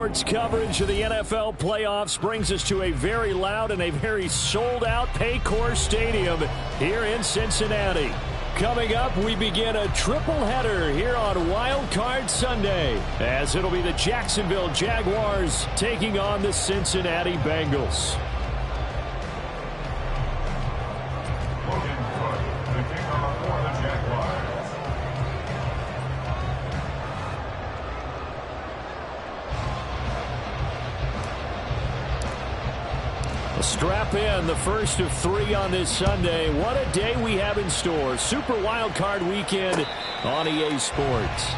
Sports coverage of the NFL playoffs brings us to a very loud and a very sold-out Paycor Stadium here in Cincinnati. Coming up, we begin a triple-header here on Wild Card Sunday, as it'll be the Jacksonville Jaguars taking on the Cincinnati Bengals. Strap in, the first of 3 on this Sunday. What a day we have in store. Super Wild Card Weekend on EA Sports.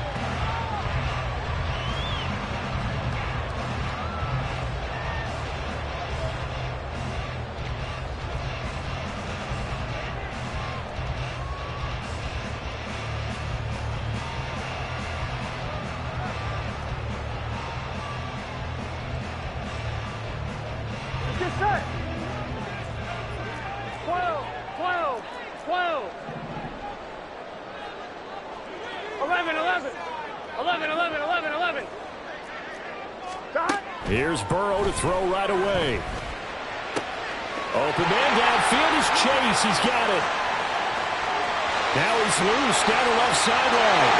Get set. 12, 12, 12. 11, 11. 11, 11, 11, 11. Here's Burrow to throw right away. Open man downfield is Chase. He's got it. Now he's loose down the left sideline.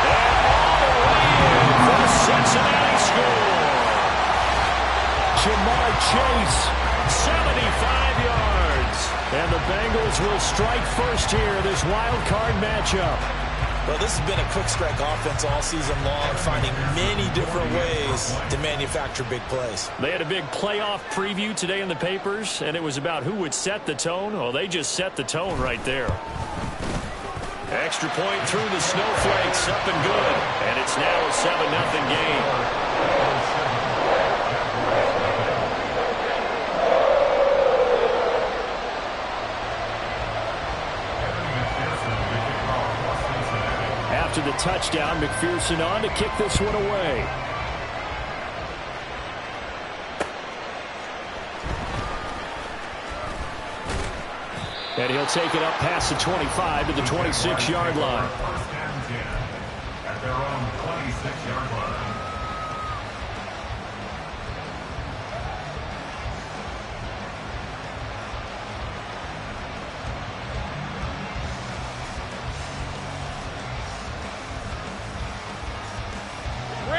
And all the way in for the Cincinnati score. Jamar Chase, 75 yards. And the Bengals will strike first here, this wild card matchup. Well, this has been a quick strike offense all season long, finding many different ways to manufacture big plays. They had a big playoff preview today in the papers, and it was about who would set the tone. Well, they just set the tone right there. Extra point through the snowflakes, up and good. And it's now a 7-0 game. After the touchdown, McPherson on to kick this one away. And he'll take it up past the 25 to the 26-yard line. First and 10 at their own 26-yard line.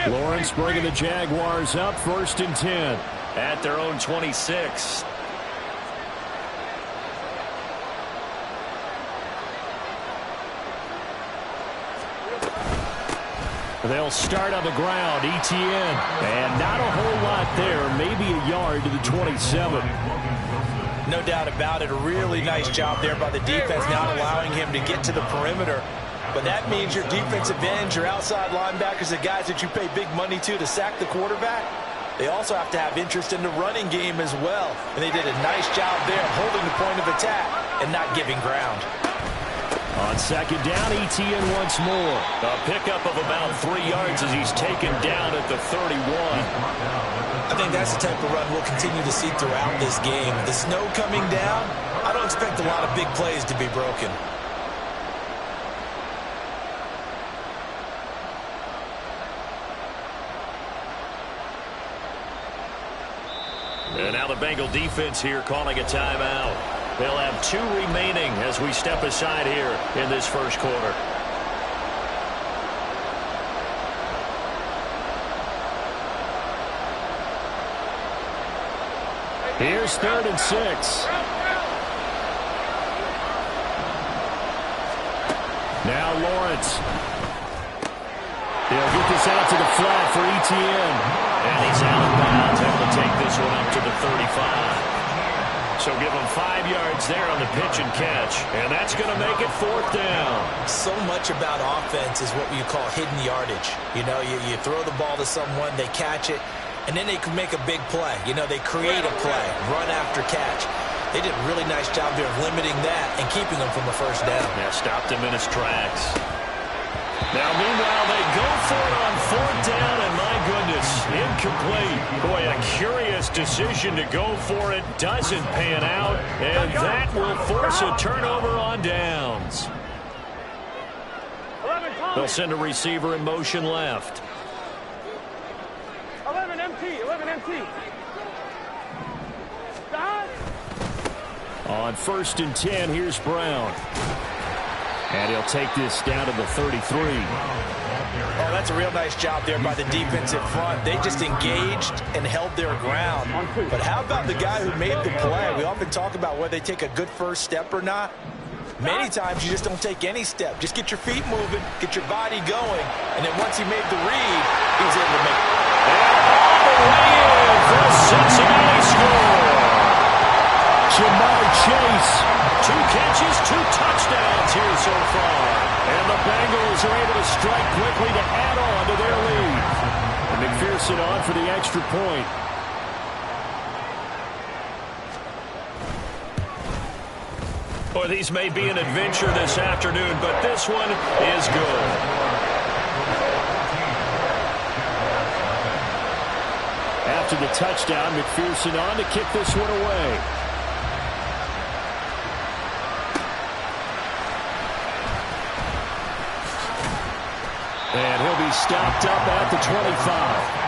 Lawrence bringing the Jaguars up, 1st and 10 at their own 26. They'll start on the ground, ETN, and not a whole lot there, maybe a yard to the 27. No doubt about it, a really nice job there by the defense, not allowing him to get to the perimeter. But that means your defensive ends, your outside linebackers, the guys that you pay big money to sack the quarterback, they also have to have interest in the running game as well. And they did a nice job there holding the point of attack and not giving ground. On second down, ETN once more. A pickup of about 3 yards as he's taken down at the 31. I think that's the type of run we'll continue to see throughout this game. The snow coming down, I don't expect a lot of big plays to be broken. And now the Bengal defense here calling a timeout. They'll have 2 remaining as we step aside here in this first quarter. Here's 3rd and 6. Now Lawrence. He'll get this out to the flat for ETN. And he's out of bounds, able to take this one up to the 35. So give him 5 yards there on the pitch and catch. And that's going to make it 4th down. So much about offense is what you call hidden yardage. You know, you throw the ball to someone, they catch it, and then they can make a big play. You know, they create a play, run after catch. They did a really nice job there of limiting that and keeping him from a first down. Yeah, stopped him in his tracks. Now, meanwhile, they go for it on 4th down, and my goodness, incomplete. Boy, a curious decision to go for it. Doesn't pan out, and that will force a turnover on downs. They'll send a receiver in motion left. 11. MT, 11 MT. Stop. On 1st and 10, here's Brown. And he'll take this down to the 33. Oh, that's a real nice job there by the defensive front. They just engaged and held their ground. But how about the guy who made the play? We often talk about whether they take a good first step or not. Many times you just don't take any step. Just get your feet moving, get your body going, and then once he made the read, he was able to make it. And all the way in for a Cincinnati score. Jamar Chase, 2 catches, 2 touchdowns here so far. And the Bengals are able to strike quickly to add on to their lead. And McPherson on for the extra point. Well, these may be an adventure this afternoon, but this one is good. After the touchdown, McPherson on to kick this one away. And he'll be stopped up at the 25.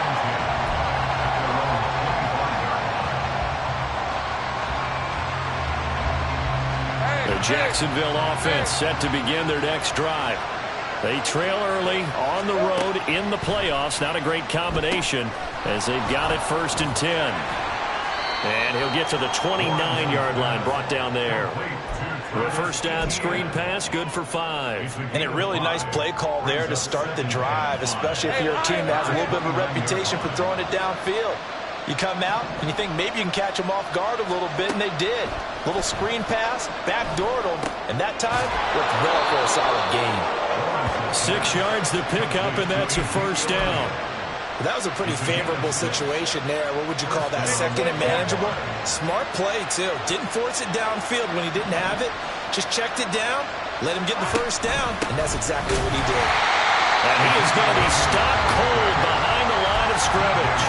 The Jacksonville offense set to begin their next drive. They trail early on the road in the playoffs. Not a great combination as they've got it 1st and 10. And he'll get to the 29-yard line, brought down there. A first down screen pass, good for 5. And a really nice play call there to start the drive, especially if you're a team that has a little bit of a reputation for throwing it downfield. You come out and you think maybe you can catch them off guard a little bit, and they did. Little screen pass, backdoored them, and that time worked well for a solid gain. 6 yards to pick up, and that's a first down. That was a pretty favorable situation there. What would you call that? Second and manageable? Smart play, too. Didn't force it downfield when he didn't have it. Just checked it down, let him get the first down, and that's exactly what he did. And he is going to be stopped cold behind the line of scrimmage.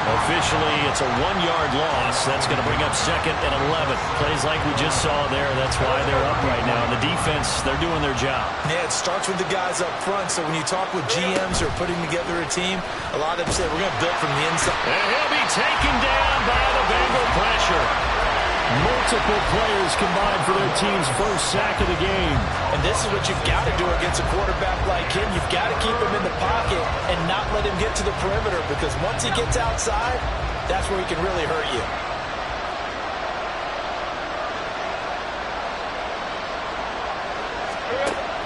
Officially, it's a 1-yard loss. That's going to bring up 2nd and 11. Plays like we just saw there. That's why they're up right now. And the defense, they're doing their job. Yeah, it starts with the guys up front. So when you talk with GMs who are putting together a team, a lot of them say, we're going to build from the inside. And he'll be taken down by the Bengal pressure. Multiple players combined for their team's first sack of the game. And this is what you've got to do against a quarterback like him. You've got to keep him in the pocket and not let him get to the perimeter, because once he gets outside, that's where he can really hurt you.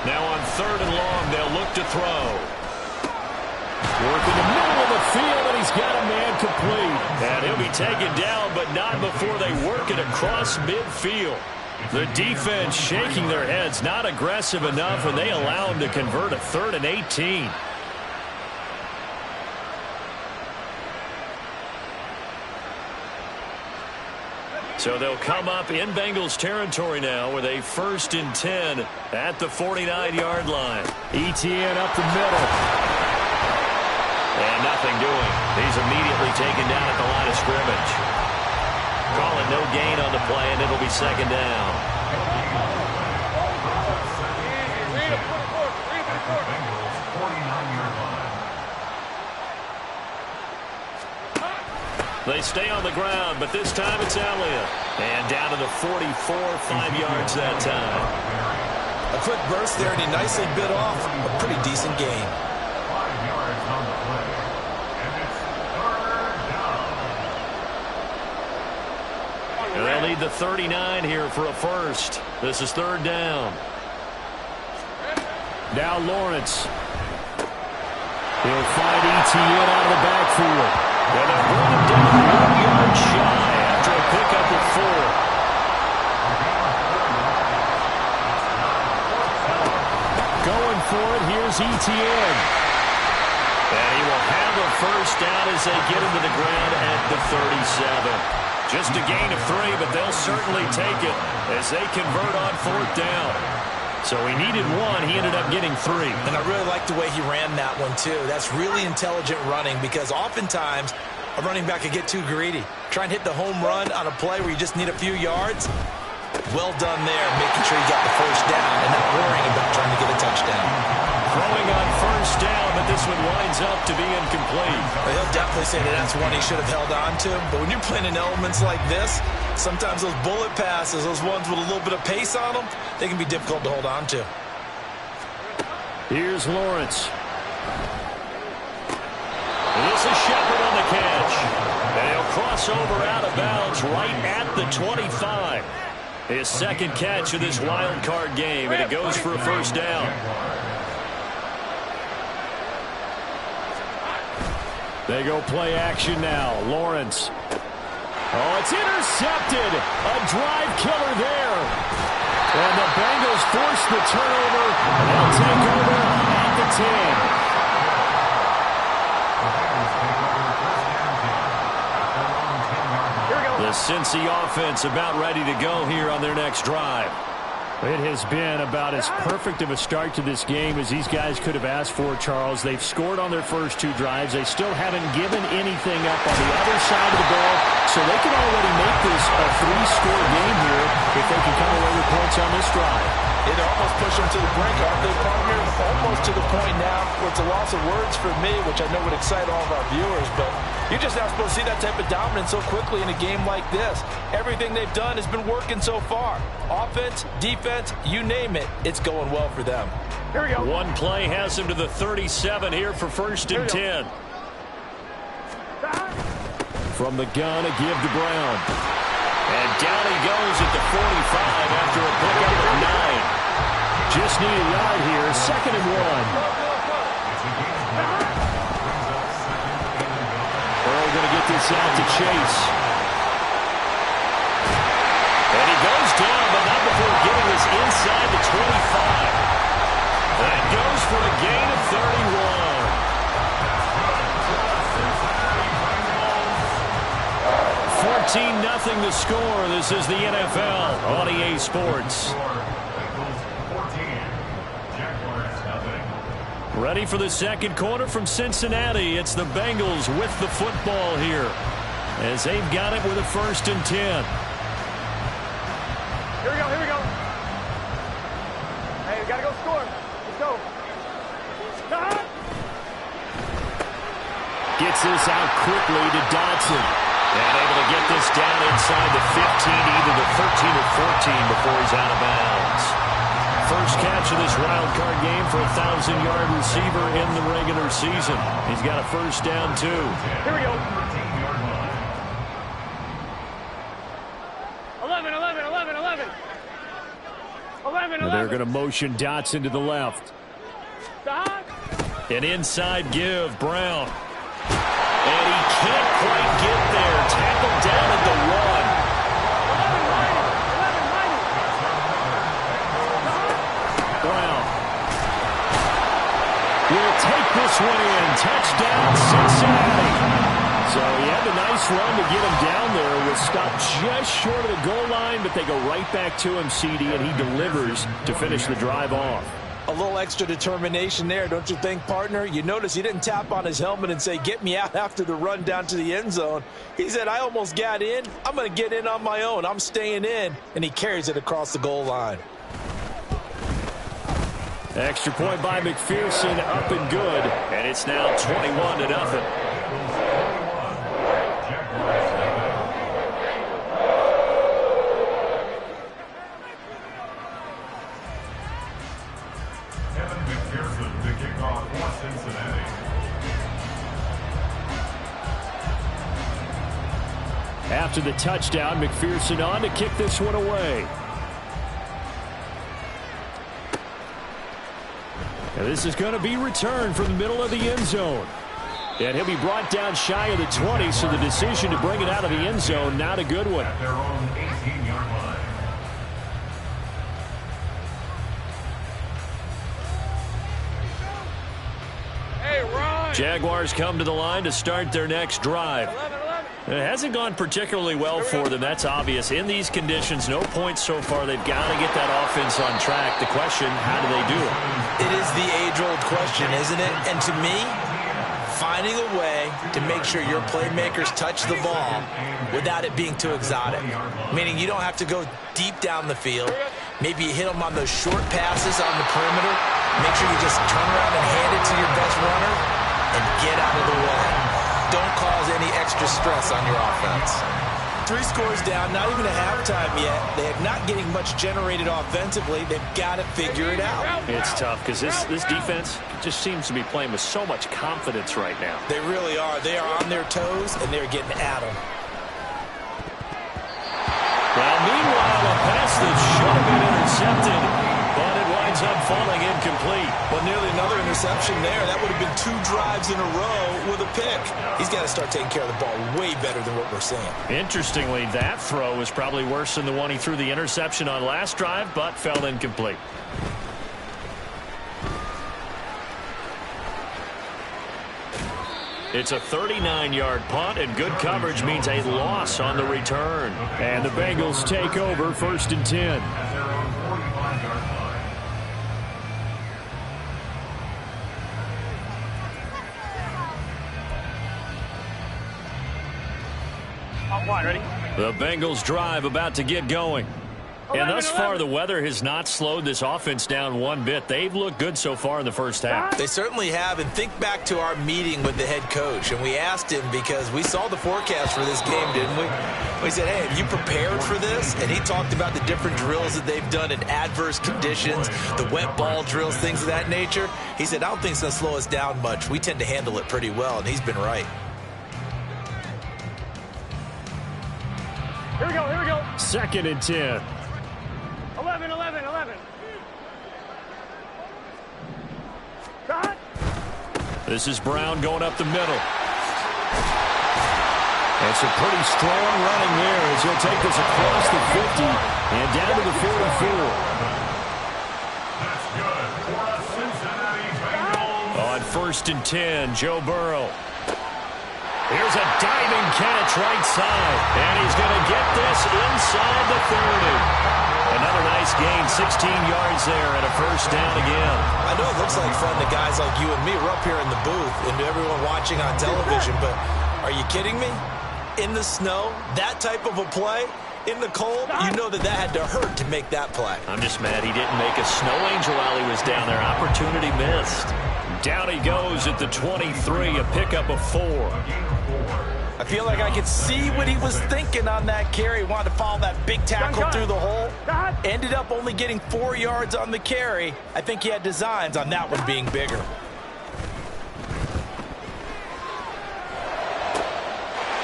Now on 3rd and long, they'll look to throw. Work in the middle of the field, and he's got a man complete. And he'll be taken down, but not before they work it across midfield. The defense shaking their heads, not aggressive enough, and they allow him to convert a 3rd and 18. So they'll come up in Bengals territory now with a 1st and 10 at the 49-yard line. Etienne up the middle. And nothing doing. He's immediately taken down at the line of scrimmage. Call it no gain on the play, and it'll be 2nd down. They stay on the ground, but this time it's Elliott. And down to the 44, 5 yards that time. A quick burst there, and he nicely bit off a pretty decent gain. 5 yards on the play. And it's 3rd down. And they'll need the 39 here for a first. This is 3rd down. Now Lawrence. He'll find Etienne out of the backfield. And they'll bring him down 1 yard shy after a pickup of 4. Going for it, here's Etienne. And he will have a first down as they get him to the ground at the 37. Just a gain of 3, but they'll certainly take it as they convert on 4th down. So he needed 1. He ended up getting 3. And I really like the way he ran that one, too. That's really intelligent running, because oftentimes a running back could get too greedy. Try and hit the home run on a play where you just need a few yards. Well done there, making sure you got the first down and not worrying about trying to get a touchdown. Throwing on first down, but this one winds up to be incomplete. Well, he'll definitely say that that's one he should have held on to. But when you're playing in elements like this, sometimes those bullet passes, those ones with a little bit of pace on them, they can be difficult to hold on to. Here's Lawrence. And this is Shepard on the catch. And he'll cross over out of bounds right at the 25. His second catch of this wild card game, and it goes for a first down. They go play action now. Lawrence. Oh, it's intercepted. A drive killer there. And the Bengals force the turnover. They'll take over at the 10. The Cincy offense about ready to go here on their next drive. It has been about as perfect of a start to this game as these guys could have asked for, Charles. They've scored on their first two drives. They still haven't given anything up on the other side of the ball, so they can already make this a three-score game here if they can come away with points on this drive. It almost pushed them to the brink, aren't they, partner? Almost to the point now where it's a loss of words for me, which I know would excite all of our viewers, but you're just not supposed to see that type of dominance so quickly in a game like this. Everything they've done has been working so far. Offense, defense, you name it, it's going well for them. Here we go. One play has them to the 37 here for first and 10. From the gun, a give to Brown. And down he goes at the 45 after a pickup of 9. Just need a yard here, 2nd and 1. Earl going to get this out to Chase. And he goes down, but not before getting this inside the 25. That goes for a gain of 31. 14-0 the score. This is the NFL on EA Sports. Ready for the second quarter from Cincinnati. It's the Bengals with the football here as they've got it with a 1st and 10. Here we go, here we go. Hey, we got to go score. Let's go. Gets this out quickly to Dotson. And able to get this down inside the 15, either the 13 or 14 before he's out of bounds. First catch of this wild card game for a 1,000-yard receiver in the regular season. He's got a first down, too. Here we go. 11, 11, 11, 11. 11, 11. They're going to motion Dotson to the left. Stop. An inside give, Brown. And he can't quite get there. Tackled down at the 1. Brown will take this one in. Touchdown, Cincinnati. So he had a nice run to get him down there. Was stopped just short of the goal line, but they go right back to him, CD, and he delivers to finish the drive off. A little extra determination there, don't you think, partner? You notice he didn't tap on his helmet and say, get me out after the run down to the end zone. He said, I almost got in. I'm going to get in on my own. I'm staying in. And he carries it across the goal line. Extra point by McPherson, up and good. And it's now 21-0. After the touchdown, McPherson on to kick this one away. And this is going to be returned from the middle of the end zone. And he'll be brought down shy of the 20, so the decision to bring it out of the end zone, not a good one. At their own 18-yard line. Hey, Ron. Jaguars come to the line to start their next drive. 11, 11. It hasn't gone particularly well for them. That's obvious. In these conditions, no points so far. They've got to get that offense on track. The question, how do they do it? It is the age-old question, isn't it? And to me, finding a way to make sure your playmakers touch the ball without it being too exotic. Meaning you don't have to go deep down the field. Maybe you hit them on those short passes on the perimeter. Make sure you just turn around and hand it to your best runner and get out of the way. Don't cause any extra stress on your offense. 3 scores down, not even a halftime yet. They're not getting much generated offensively. They've got to figure it out. It's tough because this defense just seems to be playing with so much confidence right now. They really are. They are on their toes, and they're getting at them. Well, meanwhile, a pass that should have been intercepted, but it winds up falling incomplete. Well, nearly another interception there. That would have been 2 drives in a row with a pick. He's got to start taking care of the ball way better than what we're seeing. Interestingly, that throw was probably worse than the one he threw the interception on last drive, but fell incomplete. It's a 39-yard punt, and good coverage means a loss on the return. And the Bengals take over 1st and 10. At their own 45-yard line. Top line, ready? The Bengals drive about to get going. And thus far, the weather has not slowed this offense down one bit. They've looked good so far in the first half. They certainly have. And think back to our meeting with the head coach. And we asked him because we saw the forecast for this game, didn't we? We said, hey, have you prepared for this? And he talked about the different drills that they've done in adverse conditions, the wet ball drills, things of that nature. He said, I don't think it's going to slow us down much. We tend to handle it pretty well. And he's been right. Here we go, here we go. 2nd and 10. 11, 11, 11. Cut. This is Brown going up the middle. It's a pretty strong running there as he'll take this across the 50 and down to the 44. That's good for the Cincinnati Bengals. On 1st and 10, Joe Burrow. Here's a diving catch right side, and he's going to get this inside the 30. Another nice gain, 16 yards there, and a 1st down again. I know it looks like fun to guys like you and me. We're up here in the booth and to everyone watching on television, but are you kidding me? In the snow, that type of a play, in the cold, you know that had to hurt to make that play. I'm just mad he didn't make a snow angel while he was down there. Opportunity missed. Down he goes at the 23, a pickup of 4. I feel like I could see what he was thinking on that carry. Wanted to follow that big tackle through the hole. Ended up only getting 4 yards on the carry. I think he had designs on that one being bigger.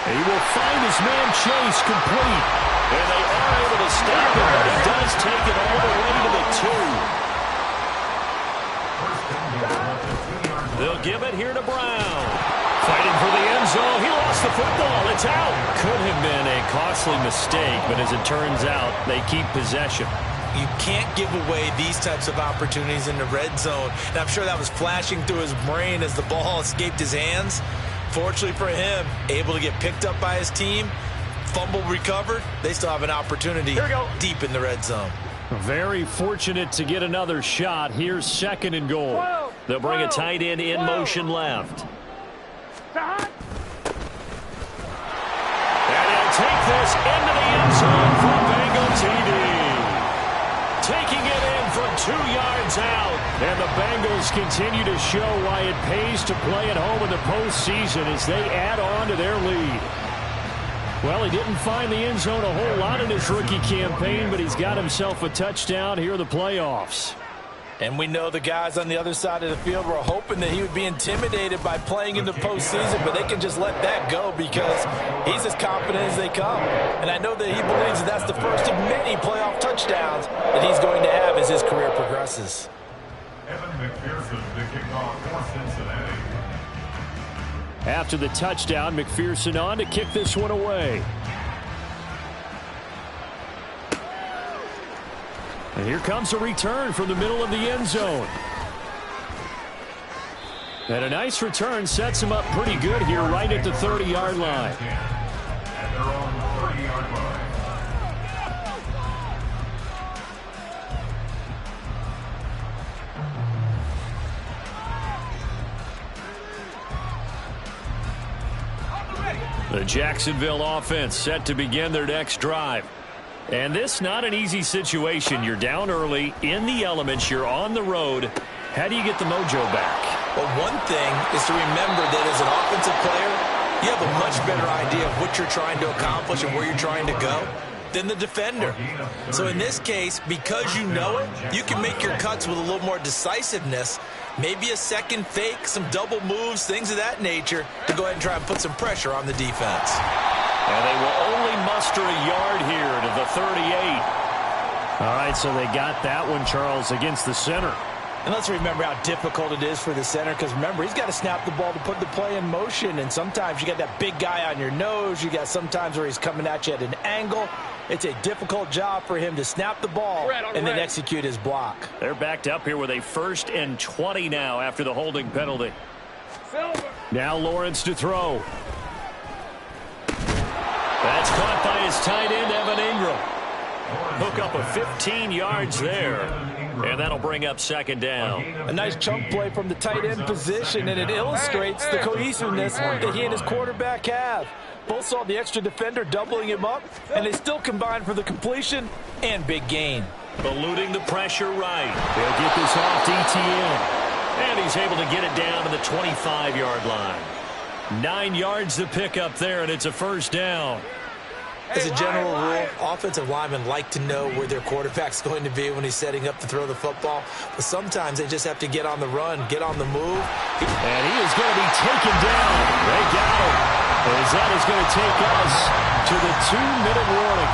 He will find his man Chase complete. And they are able to stop him, but he does take it all the way to the 2. They'll give it here to Brown. Fighting for the end zone. He lost the football. It's out. Could have been a costly mistake, but as it turns out, they keep possession. You can't give away these types of opportunities in the red zone. And I'm sure that was flashing through his brain as the ball escaped his hands. Fortunately for him, able to get picked up by his team, fumble recovered. They still have an opportunity deep in the red zone. Very fortunate to get another shot. Here's 2nd and goal. They'll bring a tight end in motion left. And he'll take this into the end zone for Bengal TD. Taking it in from 2 yards out. And the Bengals continue to show why it pays to play at home in the postseason as they add on to their lead. Well, he didn't find the end zone a whole lot in his rookie campaign, but he's got himself a touchdown here in the playoffs. And we know the guys on the other side of the field were hoping that he would be intimidated by playing in the postseason, but they can just let that go because he's as confident as they come. And I know that he believes that that's the first of many playoff touchdowns that he's going to have as his career progresses. Evan McPherson, the kickoff for Cincinnati. After the touchdown, McPherson on to kick this one away. And here comes a return from the middle of the end zone. And a nice return sets him up pretty good here right at the 30-yard line. At their own 30-yard line. The Jacksonville offense set to begin their next drive. And this not an easy situation. You're down early, in the elements, you're on the road, How do you get the mojo back? Well, one thing is to remember that as an offensive player, you have a much better idea of what you're trying to accomplish and where you're trying to go than the defender. So in this case, because you know it, you can make your cuts with a little more decisiveness, maybe a second fake, some double moves, things of that nature, to go ahead and try and put some pressure on the defense. And they will only muster a yard here to the 38. All right, so they got that one, Charles, against the center. And let's remember how difficult it is for the center, because remember, he's got to snap the ball to put the play in motion, and sometimes you got that big guy on your nose. You got sometimes where he's coming at you at an angle. It's a difficult job for him to snap the ball and then execute his block. They're backed up here with a 1st and 20 now after the holding penalty. Now Lawrence to throw. That's caught by his tight end, Evan Ingram. Hook up a 15 yards there, and that'll bring up 2nd down. A nice chunk play from the tight end position, and it illustrates the cohesiveness that he and his quarterback have. Both saw the extra defender doubling him up, and they still combined for the completion and big gain. Eluding the pressure right. They'll get this off DTN, and he's able to get it down to the 25-yard line. 9 yards to pick up there, and it's a 1st down. As a general rule, offensive linemen like to know where their quarterback's going to be when he's setting up to throw the football. But sometimes they just have to get on the run, get on the move. And he is going to be taken down. They got him. As that is going to take us to the 2-minute warning.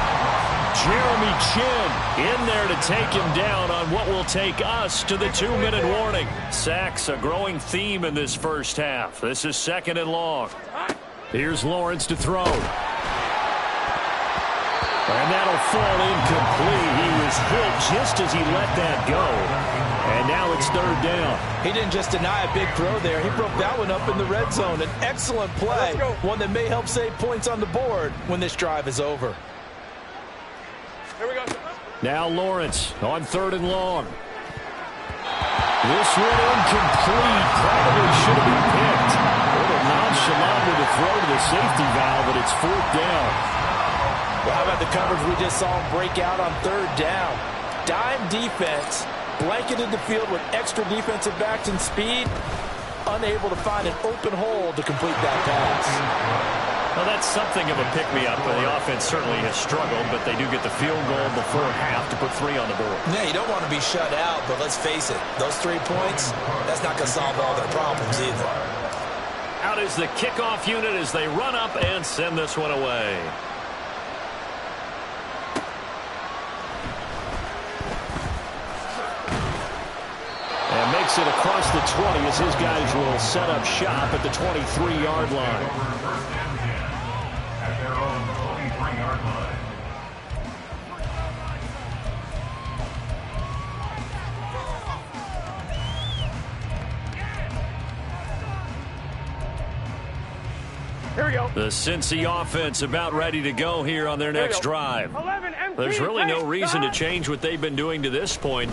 Jeremy Chin in there to take him down on what will take us to the 2-minute warning. Sacks, a growing theme in this first half. This is 2nd and long. Here's Lawrence to throw. And that'll fall incomplete. He was hit just as he let that go. And now it's 3rd down. He didn't just deny a big throw there. He broke that one up in the red zone. An excellent play. One that may help save points on the board when this drive is over. Here we go. Now Lawrence on 3rd and long. This one incomplete. Probably should have been picked. A little nonchalant with a throw to the safety valve, but it's 4th down. Well, how about the coverage we just saw him break out on 3rd down? Dime defense, blanketed the field with extra defensive backs and speed, unable to find an open hole to complete that pass. Well, that's something of a pick-me-up. The offense certainly has struggled, but they do get the field goal before half to put 3 on the board. Yeah, you don't want to be shut out, but let's face it, those 3 points, that's not going to solve all their problems either. Out is the kickoff unit as they run up and send this one away. And makes it across the 20 as his guys will set up shop at the 23-yard line. At their own 23-yard line. Here we go. The Cincy offense about ready to go here on their next drive. 11 empty. There's really no reason to change what they've been doing to this point.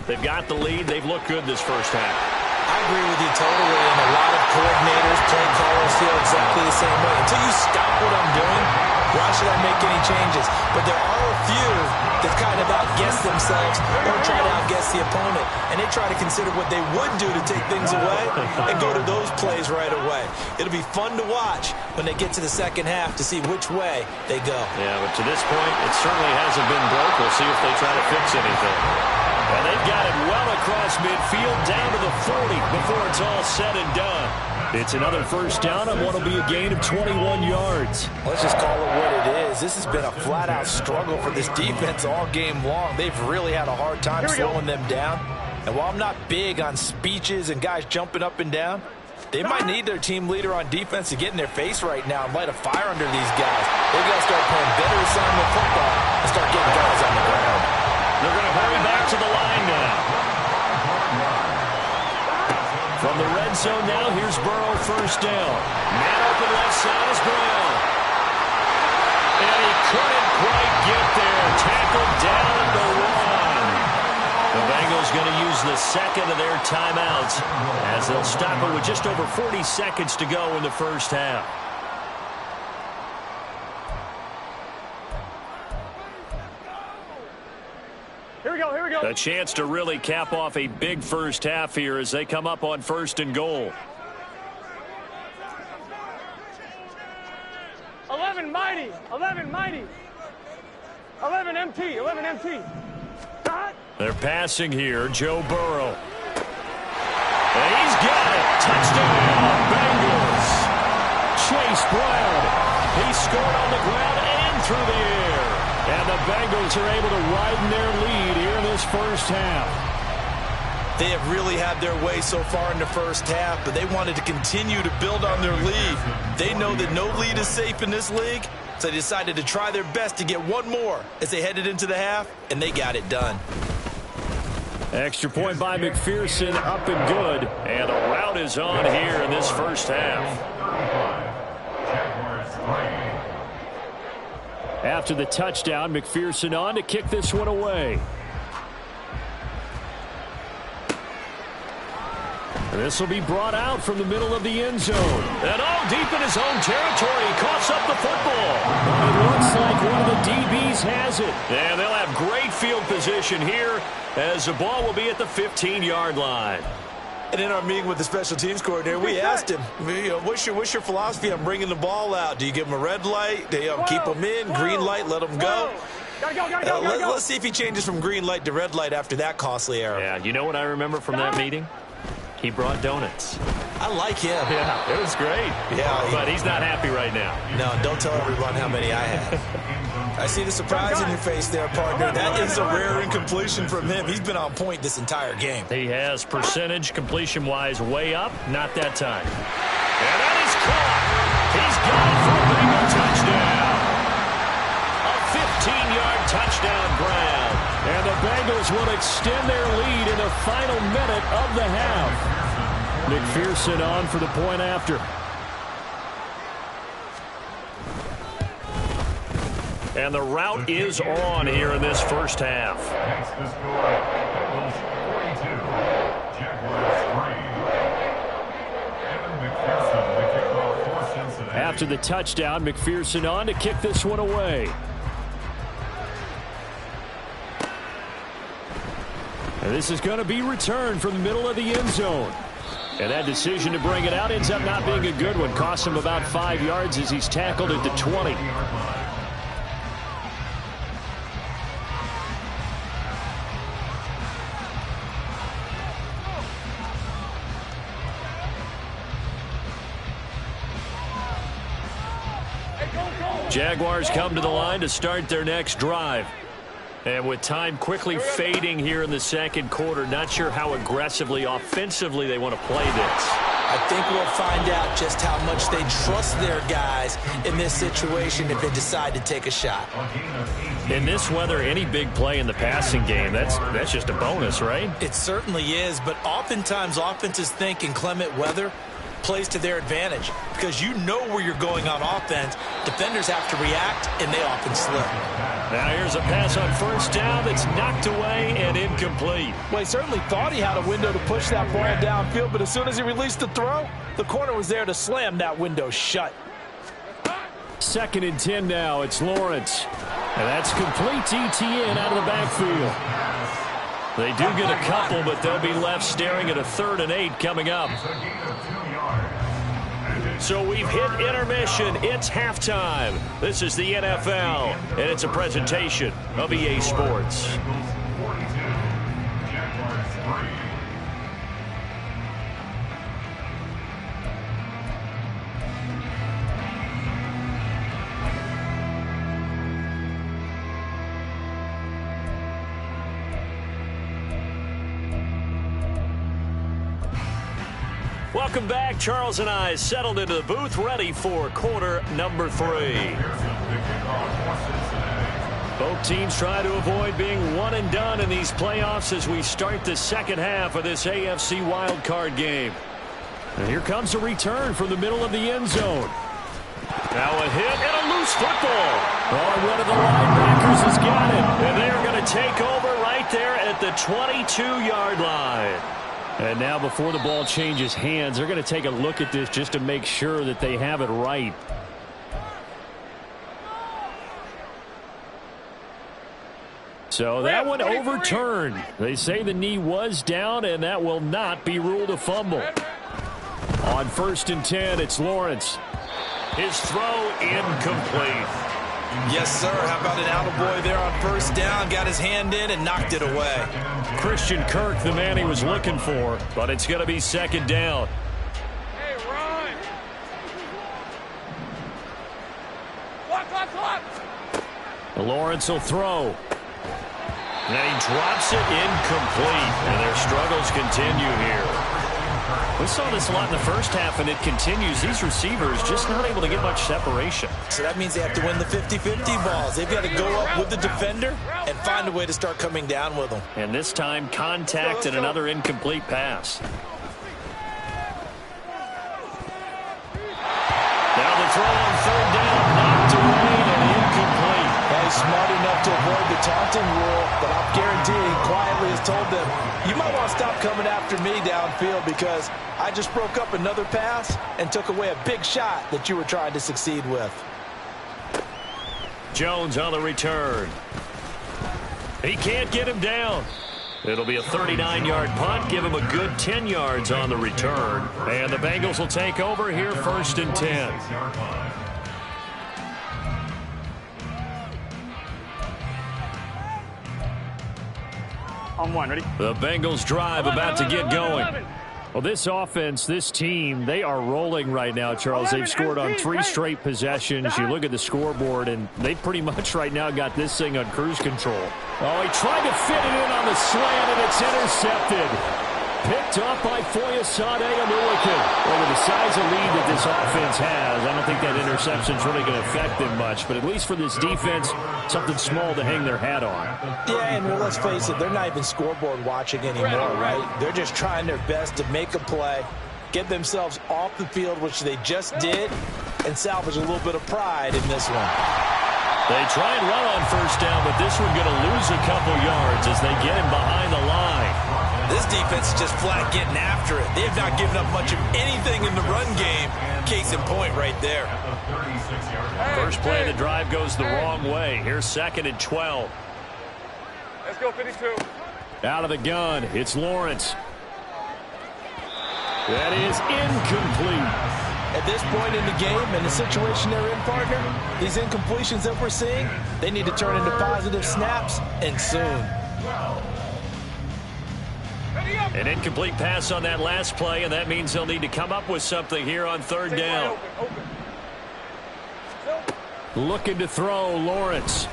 They've got the lead. They've looked good this first half. I agree with you totally, and a lot of coordinators, play callers feel exactly the same way. Until you stop what I'm doing, why should I make any changes? But there are a few that kind of outguess themselves or try to outguess the opponent, and they try to consider what they would do to take things away and go to those plays right away. It'll be fun to watch when they get to the second half to see which way they go. Yeah, but to this point, it certainly hasn't been broke. We'll see if they try to fix anything. And they've got it well across midfield down to the 40 before it's all said and done. It's another first down on what will be a gain of 21 yards. Let's just call it what it is. This has been a flat-out struggle for this defense all game long. They've really had a hard time slowing them down. And while I'm not big on speeches and guys jumping up and down, they might need their team leader on defense to get in their face right now and light a fire under these guys. They've got to start playing better assignment football and start getting guys on the ground. They're going to hurry back to the line now. From the red zone now, here's Burrow, first down. Man open left side is Brown. And he couldn't quite get there. Tackled down at the 1. The Bengals going to use the second of their timeouts as they'll stop it with just over 40 seconds to go in the first half. Here we A chance to really cap off a big first half here as they come up on 1st and goal. 11 mighty. 11 mighty. 11 MT. 11 MT. They're passing here. Joe Burrow. And he's got it. Touchdown, Bengals. Chase Brown. He scored on the ground and through the air. And the Bengals are able to widen their lead here in this first half. They have really had their way so far in the first half, but they wanted to continue to build on their lead. They know that no lead is safe in this league, so they decided to try their best to get one more as they headed into the half, and they got it done. Extra point by McPherson, up and good. And a rout is on here in this first half. After the touchdown, McPherson on to kick this one away. This will be brought out from the middle of the end zone. And deep in his own territory, he coughs up the football. But it looks like one of the DBs has it. And they'll have great field position here as the ball will be at the 15-yard line. And in our meeting with the special teams coordinator, we asked him, what's your philosophy on bringing the ball out? Do you give him a red light? Do you keep him in? Green light, let him go? Let's see if he changes from green light to red light after that costly error. Yeah, you know what I remember from that meeting? He brought donuts. I like him. Yeah, it was great. Yeah, but he's not happy right now. No, don't tell everyone how many I have. I see the surprise in your face there, partner. That is a rare incompletion from him. He's been on point this entire game. He has percentage completion-wise way up. Not that time. And that is caught. He's got it for a Bengal touchdown. A 15-yard touchdown grab. And the Bengals will extend their lead in the final minute of the half. McPherson on for the point after. And the rout is on here in this first half. After the touchdown, McPherson on to kick this one away. And this is going to be returned from the middle of the end zone. And that decision to bring it out ends up not being a good one. Costs him about 5 yards as he's tackled at the 20. Jaguars come to the line to start their next drive. And with time quickly fading here in the second quarter, not sure how aggressively, offensively they want to play this. I think we'll find out just how much they trust their guys in this situation if they decide to take a shot. In this weather, any big play in the passing game, that's just a bonus, right? It certainly is, but oftentimes offenses think inclement weather plays to their advantage because you know where you're going on offense. Defenders have to react, and they often slip. Now here's a pass on first down that's knocked away and incomplete. Well, he certainly thought he had a window to push that ball downfield, but as soon as he released the throw, the corner was there to slam that window shut. 2nd and 10 now. It's Lawrence. And that's complete to ETN out of the backfield. They do get a couple, but they'll be left staring at a 3rd and 8 coming up. So we've hit intermission. It's halftime. This is the NFL, and it's a presentation of EA Sports. Welcome back. Charles and I settled into the booth, ready for quarter number 3. Both teams try to avoid being one and done in these playoffs as we start the second half of this AFC wildcard game. And here comes a return from the middle of the end zone. Now a hit and a loose football. Oh, one of the linebackers has got it. And they're going to take over right there at the 22-yard line. And now before the ball changes hands, they're going to take a look at this just to make sure that they have it right. So that one overturned. They say the knee was down, and that will not be ruled a fumble. On 1st and 10, it's Lawrence. His throw incomplete. Yes, sir. How about an attaboy there on 1st down? Got his hand in and knocked it away. Christian Kirk, the man he was looking for, but it's going to be 2nd down. Hey, run. Clock. Lawrence will throw. And he drops it incomplete. And their struggles continue here. We saw this a lot in the first half, and it continues. These receivers just not able to get much separation. So that means they have to win the 50-50 balls. They've got to go up with the defender and find a way to start coming down with them. And this time, contact and another incomplete pass. Now the throw on 3rd down, knocked away and incomplete. He's smart enough to avoid the taunting rule, but I'm guaranteeing quietly has told them, you might want to stop coming after me downfield because I just broke up another pass and took away a big shot that you were trying to succeed with. Jones on the return. He can't get him down. It'll be a 39-yard punt. Give him a good 10 yards on the return. And the Bengals will take over here 1st and 10. On 1, ready? The Bengals drive about to get going. Well, this offense, this team, they are rolling right now, Charles. They've scored on 3 straight possessions. You look at the scoreboard, and they pretty much right now got this thing on cruise control. Oh, he tried to fit it in on the slant, and it's intercepted. Picked up by Foyesade Anuakin. Well, with the size of lead that this offense has, I don't think that interception's really going to affect them much. But at least for this defense, something small to hang their hat on. Yeah, and well, let's face it, they're not even scoreboard watching anymore, right? They're just trying their best to make a play, get themselves off the field, which they just did, and salvage a little bit of pride in this one. They try and run on 1st down, but this one going to lose a couple yards as they get him behind the line. This defense is just flat getting after it. They have not given up much of anything in the run game. Case in point right there. First play of the drive goes the wrong way. Here's 2nd and 12. Let's go, 52. Out of the gun, it's Lawrence. That is incomplete. At this point in the game and the situation they're in, partner, these incompletions that we're seeing, they need to turn into positive snaps, and soon. An incomplete pass on that last play, and that means they'll need to come up with something here on 3rd down. Looking to throw, Lawrence.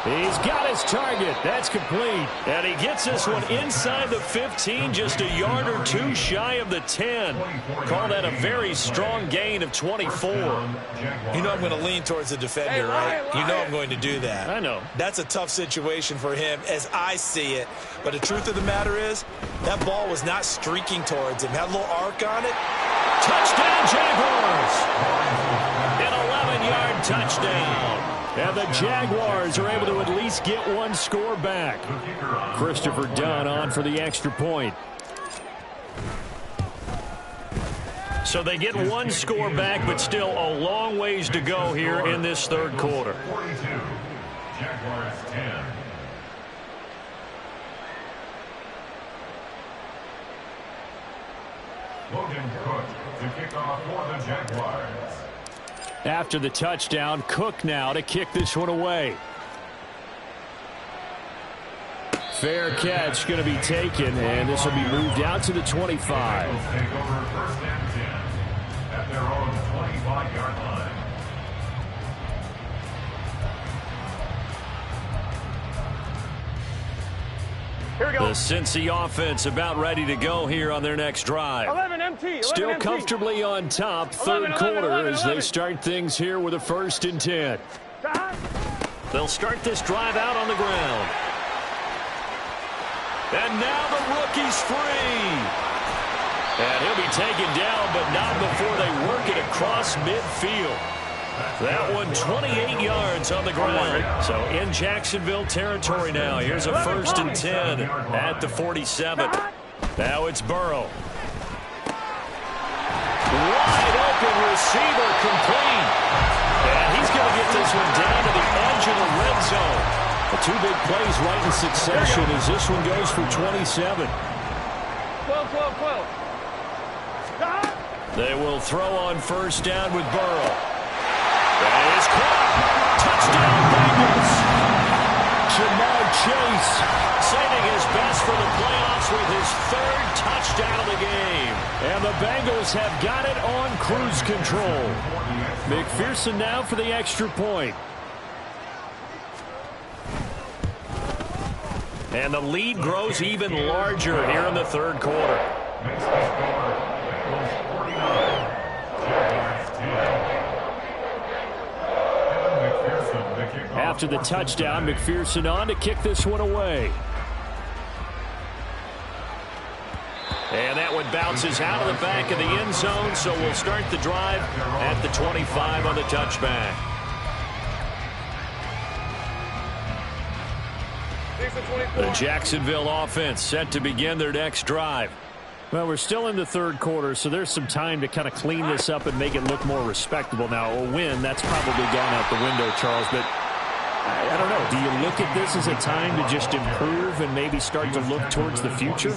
He's got his target. That's complete. And he gets this one inside the 15, just a yard or 2 shy of the 10. Call that a very strong gain of 24. You know I'm going to lean towards the defender, right? You know I'm going to do that. I know. That's a tough situation for him as I see it. But the truth of the matter is, that ball was not streaking towards him. Had a little arc on it. Touchdown, Jaguars! An 11-yard touchdown. And the Jaguars are able to at least get one score back. Christopher Dunn on for the extra point. So they get one score back, but still a long ways to go here in this 3rd quarter. 42, Jaguars 10. Logan Cook to kick off for the Jaguars. After the touchdown, Cook now to kick this one away. Fair catch going to be taken, and this will be moved out to the 25. Take over 1st and 10 at their own 25-yard line. Here we go. The Cincy offense about ready to go here on their next drive. 11 MT. 11 Still MT. comfortably on top, 3rd quarter as they start things here with a 1st and 10. They'll start this drive out on the ground. And now the rookie's free. And he'll be taken down, but not before they work it across midfield. That one 28 yards on the ground. So in Jacksonville territory now. Here's a 1st and 10 at the 47. Now it's Burrow. Wide open receiver complete. And he's going to get this one down to the edge of the red zone. Two big plays right in succession as this one goes for 27. 12, 12, 12. They will throw on first down with Burrow. That is caught. Touchdown Bengals. Jamar Chase saving his best for the playoffs with his third touchdown of the game. And the Bengals have got it on cruise control. McPherson now for the extra point. And the lead grows even larger here in the third quarter. After the touchdown, McPherson on to kick this one away. And that one bounces out of the back of the end zone, so we'll start the drive at the 25 on the touchback. The Jacksonville offense set to begin their next drive. Well, we're still in the third quarter, so there's some time to kind of clean this up and make it look more respectable. Now, a win, that's probably gone out the window, Charles, but I don't know. Do you look at this as a time to just improve and maybe start to look towards the future?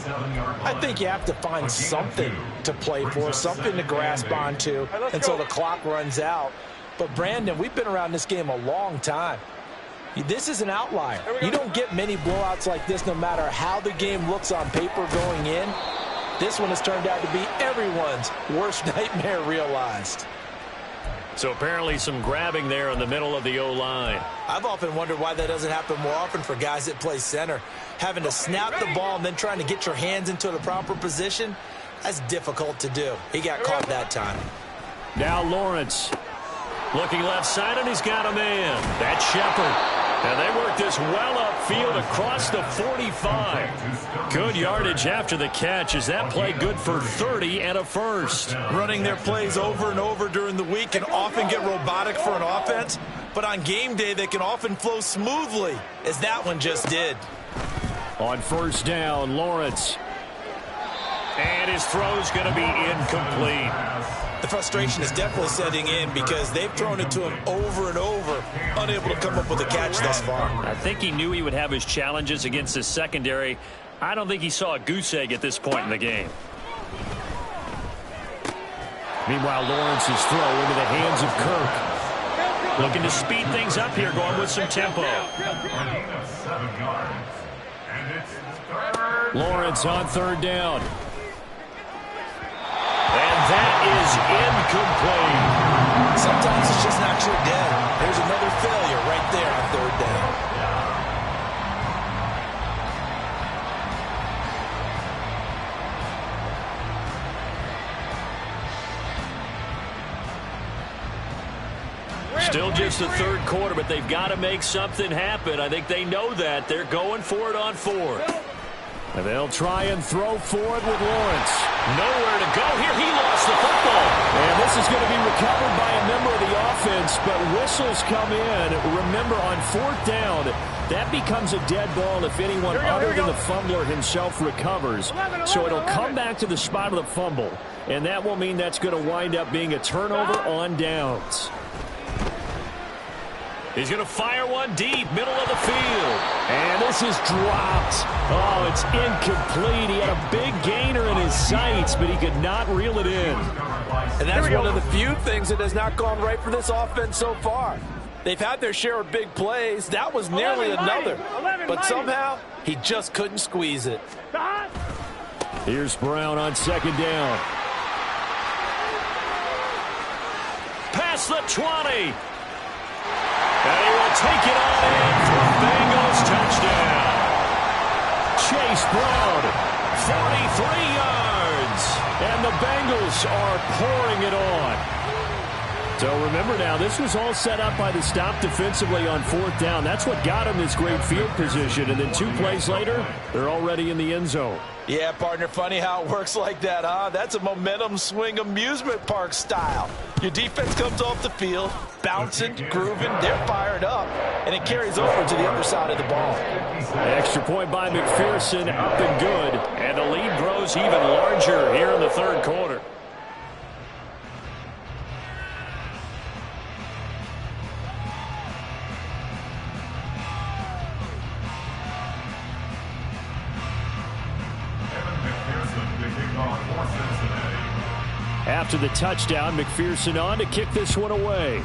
I think you have to find something to play for, something to grasp onto until the clock runs out. But, Brandon, we've been around this game a long time. This is an outlier. You don't get many blowouts like this no matter how the game looks on paper going in. This one has turned out to be everyone's worst nightmare realized. So apparently some grabbing there in the middle of the O-line. I've often wondered why that doesn't happen more often for guys that play center. Having to snap the ball and then trying to get your hands into the proper position, that's difficult to do. He got caught that time. Now Lawrence looking left side, and he's got a man. That's Shepard. And they work this well upfield across the 45. Good yardage after the catch. Is that play good for 30 and a first? Running their plays over and over during the week can often get robotic for an offense, but on game day they can often flow smoothly, as that one just did. On first down, Lawrence. And his throw's going to be incomplete. The frustration is definitely setting in because they've thrown it to him over and over, unable to come up with a catch thus far. I think he knew he would have his challenges against his secondary. I don't think he saw a goose egg at this point in the game. Meanwhile, Lawrence's throw into the hands of Kirk. Looking to speed things up here, going with some tempo. Lawrence on third down. And that is incomplete. Sometimes it's just not your day. There's another failure right there on third down. Still just the third quarter, but they've got to make something happen. I think they know that. They're going for it on fourth. And they'll try and throw forward with Lawrence. Nowhere to go here. He lost the football. And this is going to be recovered by a member of the offense, but whistles come in. Remember, on fourth down, that becomes a dead ball if anyone other than the fumbler himself recovers. So it'll come back to the spot of the fumble, and that will mean that's going to wind up being a turnover on downs. He's going to fire one deep, middle of the field. And this is dropped. Oh, it's incomplete. He had a big gainer in his sights, but he could not reel it in. And that's one of the few things that has not gone right for this offense so far. They've had their share of big plays. That was nearly another. But somehow, he just couldn't squeeze it. Here's Brown on second down. Past the 20. And he will take it on in for a Bengals touchdown. Chase Brown, 43 yards. And the Bengals are pouring it on. So remember now, this was all set up by the stop defensively on fourth down. That's what got him this great field position. And then 2 plays later, they're already in the end zone. Yeah, partner, funny how it works like that, huh? That's a momentum swing amusement park style. Your defense comes off the field, bouncing, grooving, they're fired up, and it carries over to the other side of the ball. Extra point by McPherson, up and good. And the lead grows even larger here in the third quarter. after the touchdown. McPherson on to kick this one away.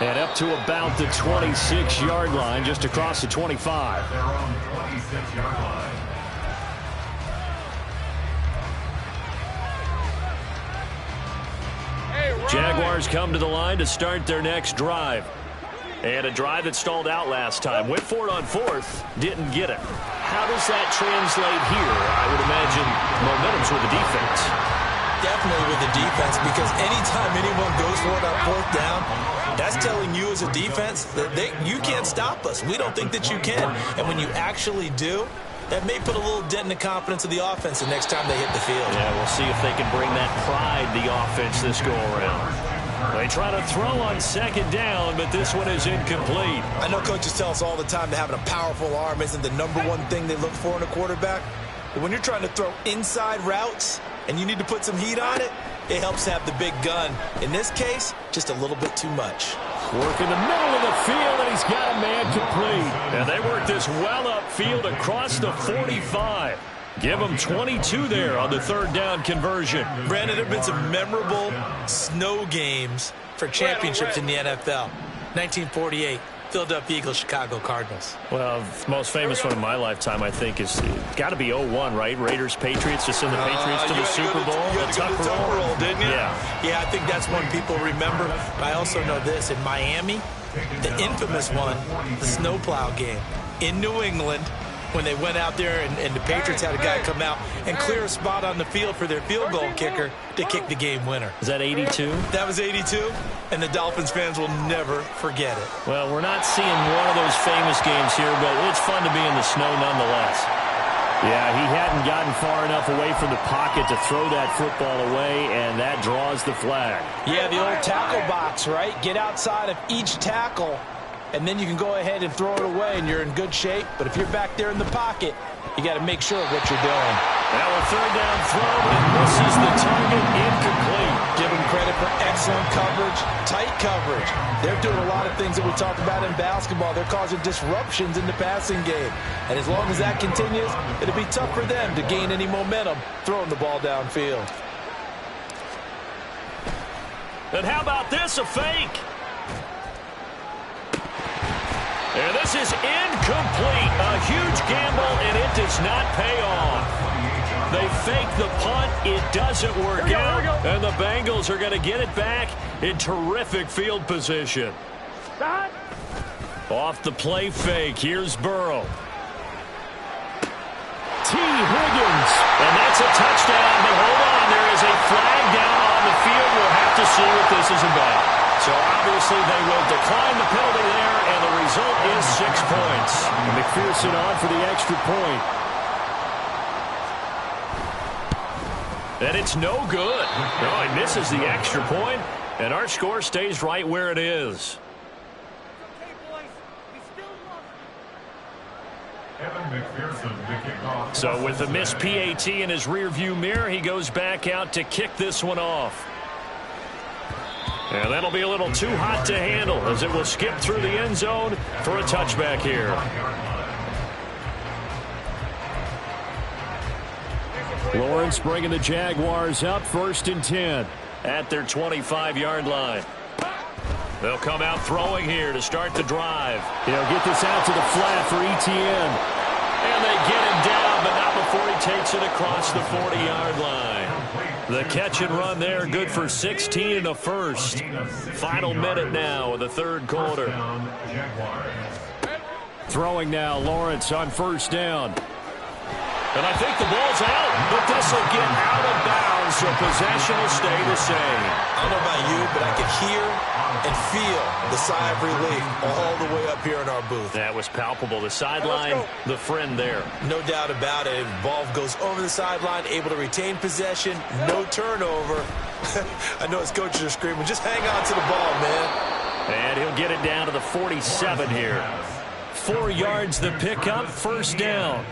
And up to about the 26-yard line, just across the 25. Their own 26-yard line. Jaguars come to the line to start their next drive. And a drive that stalled out last time. Went for it on fourth. Didn't get it. How does that translate here? I would imagine momentum's with the defense. Definitely with the defense, because anytime anyone goes for it on fourth down, that's telling you as a defense that you can't stop us. We don't think that you can. And when you actually do, that may put a little dent in the confidence of the offense the next time they hit the field. Yeah, we'll see if they can bring that pride, the offense, this go-around. They try to throw on second down, but this one is incomplete. I know coaches tell us all the time that having a powerful arm isn't the #1 thing they look for in a quarterback. But when you're trying to throw inside routes and you need to put some heat on it, it helps to have the big gun. In this case, just a little bit too much. Work in the middle of the field, and he's got a man complete. And they work this well upfield across the 45. Give them 22 there on the third down conversion. Brandon, there have been some memorable snow games for championships in the NFL. 1948, Philadelphia Eagles, Chicago Cardinals. Well, the most famous one in my lifetime, I think, is got to be 01, right? Raiders, Patriots, to send the Patriots to the Super Bowl. The Tucker roll, didn't you? Yeah, I think that's one people remember. But I also know this. In Miami, the infamous one, the snowplow game in New England, when they went out there and the Patriots had a guy come out and clear a spot on the field for their field goal kicker to kick the game winner. Is that 82? That was 82, and the Dolphins fans will never forget it. Well, we're not seeing one of those famous games here, but it's fun to be in the snow nonetheless. Yeah, he hadn't gotten far enough away from the pocket to throw that football away, and that draws the flag. Yeah, the old tackle box, right? Get outside of each tackle, and then you can go ahead and throw it away, and you're in good shape. But if you're back there in the pocket, you got to make sure of what you're doing. Now a third down throw, but it misses the target, incomplete. Give them credit for excellent coverage, tight coverage. They're doing a lot of things that we talked about in basketball. They're causing disruptions in the passing game. And as long as that continues, it'll be tough for them to gain any momentum throwing the ball downfield. And how about this, a fake? And this is incomplete. A huge gamble, and it does not pay off. They fake the punt. It doesn't work out. And the Bengals are going to get it back in terrific field position. Off the play fake. Here's Burrow. T. Higgins. And that's a touchdown. But hold on. There is a flag down on the field. We'll have to see what this is about. So obviously they will decline the penalty there, and the result is 6 points. And McPherson on for the extra point. And it's no good. No, he misses the extra point, and our score stays right where it is. So with the missed PAT in his rearview mirror, he goes back out to kick this one off. And that'll be a little too hot to handle as it will skip through the end zone for a touchback here. Lawrence bringing the Jaguars up 1st and 10 at their 25-yard line. They'll come out throwing here to start the drive. He'll get this out to the flat for Etienne. And they get him down, but not before he takes it across the 40-yard line. The catch and run there, good for 16 and a first. Final minute now of the third quarter. Throwing now, Lawrence on 1st down. And I think the ball's out, but this will get out of bounds, so possession will stay the same. I don't know about you, but I could hear and feel the sigh of relief all the way up here in our booth. That was palpable. The sideline, the friend there. No doubt about it. Ball goes over the sideline, able to retain possession, no turnover. I know his coaches are screaming, just hang on to the ball, man. And he'll get it down to the 47 here. 4 yards the pickup, 1st down.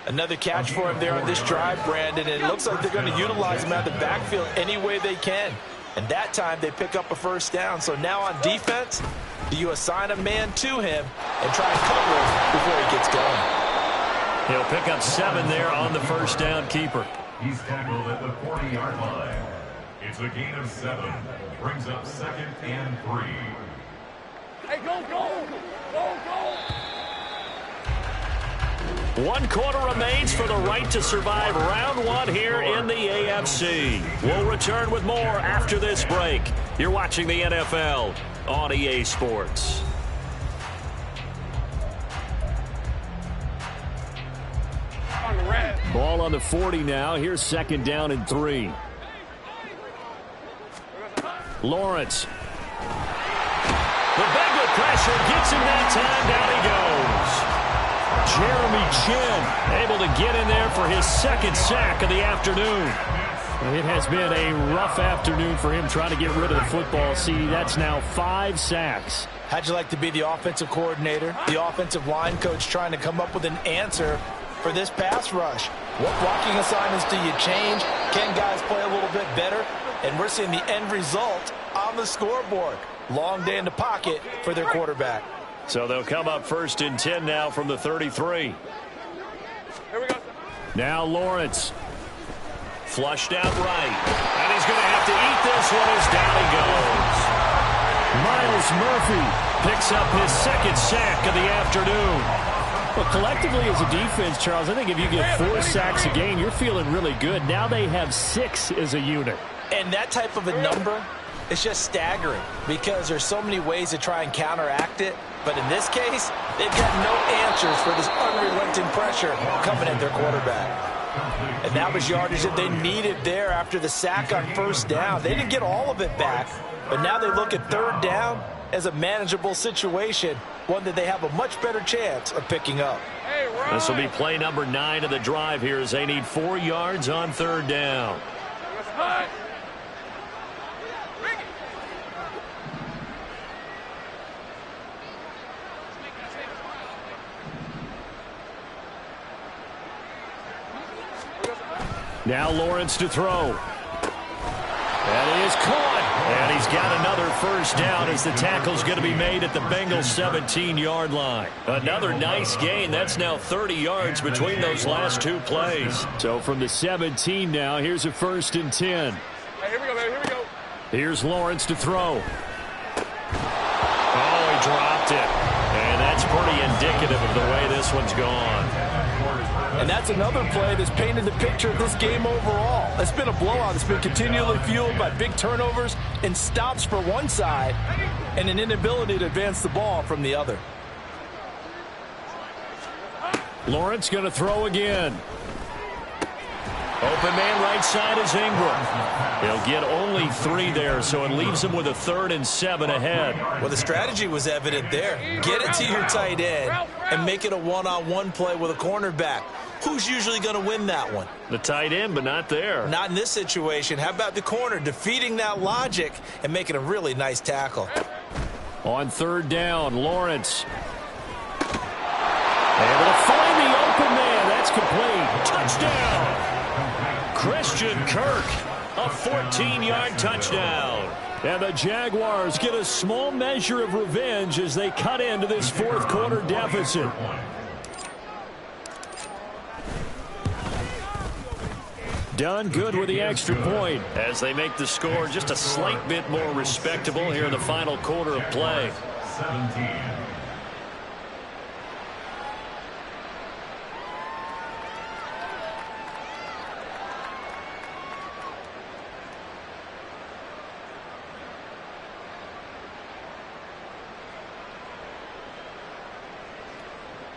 Another catch for him there on this drive, Brandon, and it looks like they're going to utilize him out of the backfield any way they can. And that time they pick up a 1st down. So now on defense, Do you assign a man to him and try and cover him before he gets going? He'll pick up 7 there on the first down keeper. He's tackled at the 40-yard line. It's a gain of 7. Brings up 2nd and 3. Hey, go, go! Go, go! 1 quarter remains for the right to survive round 1 here in the AFC. We'll return with more after this break. You're watching the NFL on EA Sports. Ball on the 40 now. Here's 2nd down and 3. Lawrence. The Bengal pressure gets him that time. Down he goes. Jeremy Chin able to get in there for his 2nd sack of the afternoon. It has been a rough afternoon for him trying to get rid of the football. See, that's now 5 sacks. How'd you like to be the offensive coordinator, the offensive line coach trying to come up with an answer for this pass rush? What blocking assignments do you change? Can guys play a little bit better? And we're seeing the end result on the scoreboard. Long day in the pocket for their quarterback. So they'll come up 1st and 10 now from the 33. Here we go. Now Lawrence. Flushed out right. And he's going to have to eat this one as down he goes. Miles Murphy picks up his 2nd sack of the afternoon. Well, collectively as a defense, Charles, I think if you get 4 sacks a game, you're feeling really good. Now they have 6 as a unit. And that type of a number is just staggering because there's so many ways to try and counteract it. But in this case, they've got no answers for this unrelenting pressure coming at their quarterback. And that was yardage that they needed there after the sack on 1st down. They didn't get all of it back, but now they look at 3rd down as a manageable situation, one that they have a much better chance of picking up. This will be play number 9 of the drive here as they need 4 yards on 3rd down. Now Lawrence to throw. That is caught. And he's got another 1st down as the tackle's going to be made at the Bengals' 17-yard line. Another nice gain. That's now 30 yards between those last 2 plays. So from the 17 now, here's a 1st and 10. Hey, here we go, baby. Here we go. Here's Lawrence to throw. Oh, he dropped it. And that's pretty indicative of the way this one's gone. And that's another play that's painted the picture of this game overall. It's been a blowout. It's been continually fueled by big turnovers and stops for one side and an inability to advance the ball from the other. Lawrence going to throw again. Open man right side is Ingram. He'll get only 3 there, so it leaves him with a 3rd and 7 ahead. Well, the strategy was evident there. Get it to your tight end and make it a one-on-one play with a cornerback. Who's usually going to win that one? The tight end, but not there. Not in this situation. How about the corner defeating that logic and making a really nice tackle? On 3rd down, Lawrence. Able to find the open man. That's complete. Touchdown. Christian Kirk, a 14-yard touchdown. And the Jaguars get a small measure of revenge as they cut into this 4th quarter deficit. Done good with the extra point as they make the score just a slight bit more respectable here in the final quarter of play. 17.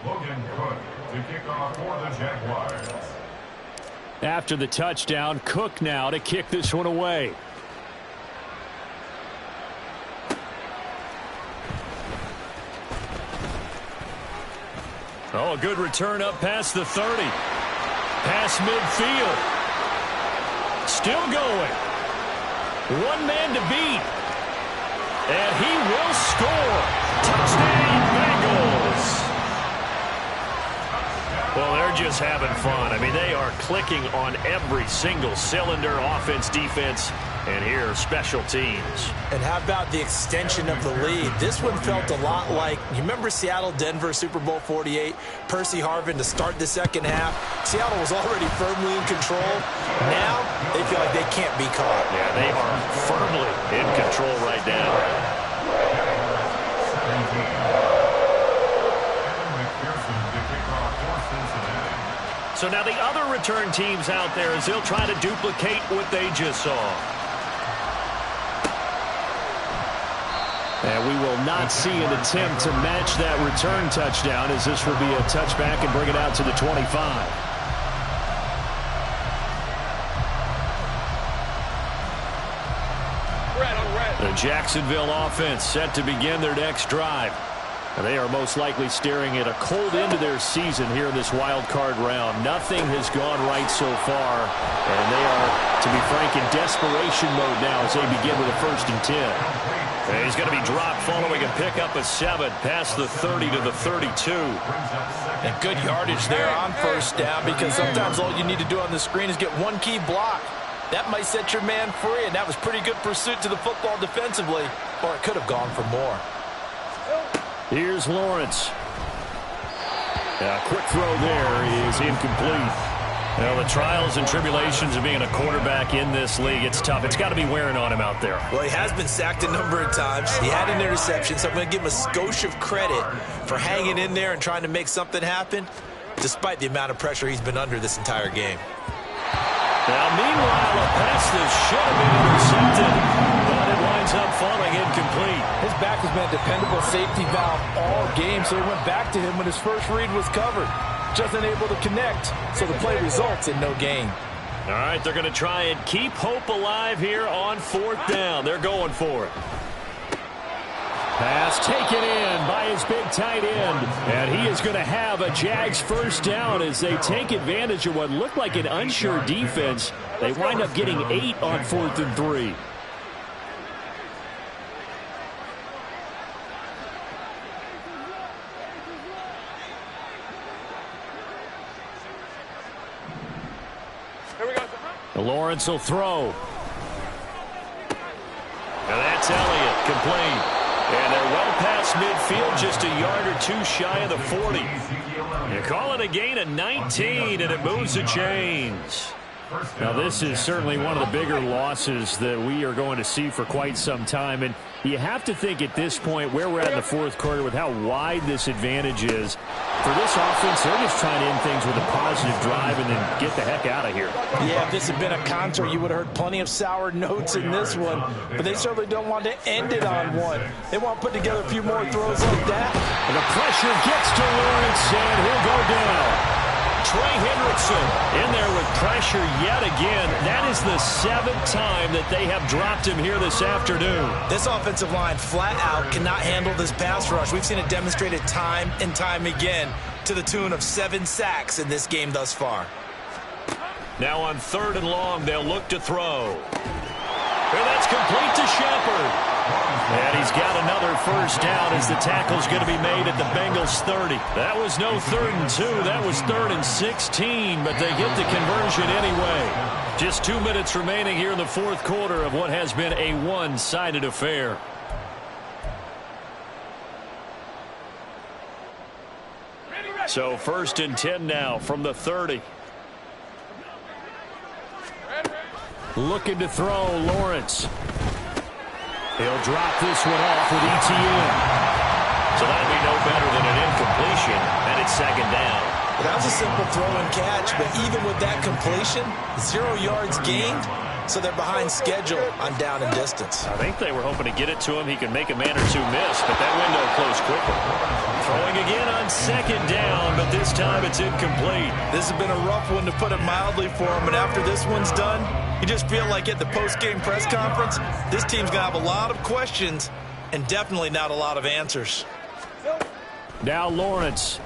Logan Cook to kick off for the Jaguars. After the touchdown, Cook now to kick this one away. Oh, a good return up past the 30. Past midfield. Still going. 1 man to beat. And he will score. Touchdown, Bengals. Well, they're just having fun. I mean, they are clicking on every single cylinder, offense, defense, and here, special teams. And how about the extension of the lead? This one felt a lot like, you remember Seattle-Denver, Super Bowl 48, Percy Harvin to start the second half. Seattle was already firmly in control. Now, they feel like they can't be caught. Yeah, they are firmly in control right now. So now the other return teams out there as they'll try to duplicate what they just saw. And we will not see an attempt to match that return touchdown, as this will be a touchback and bring it out to the 25. The Jacksonville offense set to begin their next drive. And they are most likely staring at a cold end of their season here in this wild card round. Nothing has gone right so far, and they are, to be frank, in desperation mode now as they begin with a 1st and 10. And he's going to be dropped following a pickup of 7 past the 30 to the 32. And good yardage there on 1st down, because sometimes all you need to do on the screen is get one key block. That might set your man free, and that was pretty good pursuit to the football defensively, or it could have gone for more. Here's Lawrence. A quick throw there is incomplete. Well, the trials and tribulations of being a quarterback in this league, it's tough. It's got to be wearing on him out there. Well, he has been sacked a number of times. He had an interception, so I'm going to give him a skosh of credit for hanging in there and trying to make something happen, despite the amount of pressure he's been under this entire game. Now, meanwhile, a pass that should have been intercepted, but it winds up falling incomplete. His back has been a dependable safety valve all game, so he went back to him when his first read was covered. Just unable to connect, so the play results in no gain. All right, they're going to try and keep hope alive here on 4th down. They're going for it. Pass taken in by his big tight end. And he is going to have a Jags 1st down as they take advantage of what looked like an unsure defense. They wind up getting 8 on 4th and 3. Lawrence will throw. And that's Elliott, complete. And they're well past midfield, just a yard or 2 shy of the 40. You call it a gain of 19, and it moves the chains. Now, this is certainly one of the bigger losses that we are going to see for quite some time. And you have to think at this point where we're at in the 4th quarter with how wide this advantage is. For this offense, they're just trying to end things with a positive drive and then get the heck out of here. Yeah, if this had been a concert, you would have heard plenty of sour notes in this one. But they certainly don't want to end it on one. They want to put together a few more throws like that. And the pressure gets to Lawrence, and he'll go down. Trey Hendrickson in there with pressure yet again. That is the 7th time that they have dropped him here this afternoon. This offensive line flat out cannot handle this pass rush. We've seen it demonstrated time and time again to the tune of 7 sacks in this game thus far. Now on 3rd and long, they'll look to throw. And that's complete to Shepard. And he's got another 1st down as the tackle's going to be made at the Bengals 30. That was no 3rd and 2. That was 3rd and 16, but they get the conversion anyway. Just 2 minutes remaining here in the 4th quarter of what has been a one-sided affair. So 1st and 10 now from the 30. Looking to throw, Lawrence. He'll drop this one off with ETN. So that'll be no better than an incompletion, and it's 2nd down. Well, that was a simple throw and catch, but even with that completion, 0 yards gained, so they're behind schedule on down and distance. I think they were hoping to get it to him. He could make a man or 2 miss, but that window closed quickly. Throwing again on 2nd down, but this time it's incomplete. This has been a rough one, to put it mildly, for him, and after this one's done, you just feel like at the post-game press conference, this team's going to have a lot of questions and definitely not a lot of answers. Now Lawrence.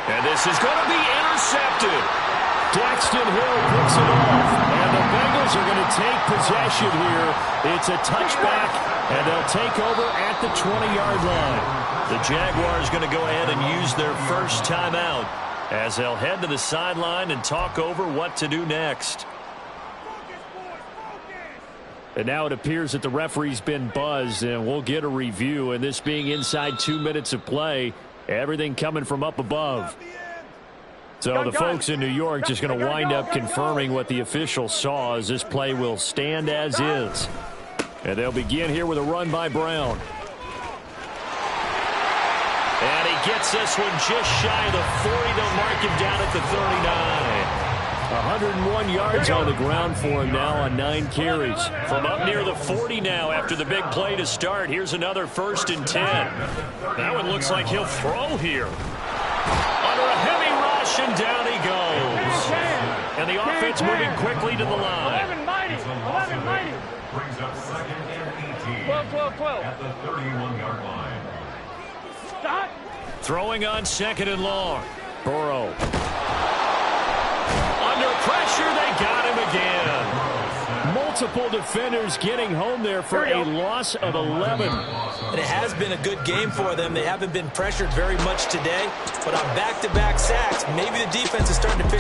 And this is going to be intercepted. Daxton Hill picks it off. And the Bengals are going to take possession here. It's a touchback And they'll take over at the 20-yard line. The Jaguars going to go ahead and use their first timeout as they'll head to the sideline and talk over what to do next. And now it appears that the referee's been buzzed, and we'll get a review. And this being inside 2 minutes of play, everything coming from up above. So the folks in New York just going to wind up confirming what the official saw, as this play will stand as is. And they'll begin here with a run by Brown. And he gets this one just shy of the 40. They'll mark him down at the 39. 101 yards on the ground for him now on 9 carries. From up near the 40 now after the big play to start. Here's another 1st and 10. That one looks like he'll throw here. Under a heavy rush, and down he goes. And the offense moving quickly to the line. 11 mighty. 11 mighty. Brings up 2nd and 18. 12. At the 31-yard line. Stop. Throwing on 2nd and long. Burrow. Under pressure, they got him again. Multiple defenders getting home there for a loss of 11. And it has been a good game for them. They haven't been pressured very much today, but on back-to-back sacks, maybe the defense is starting to figure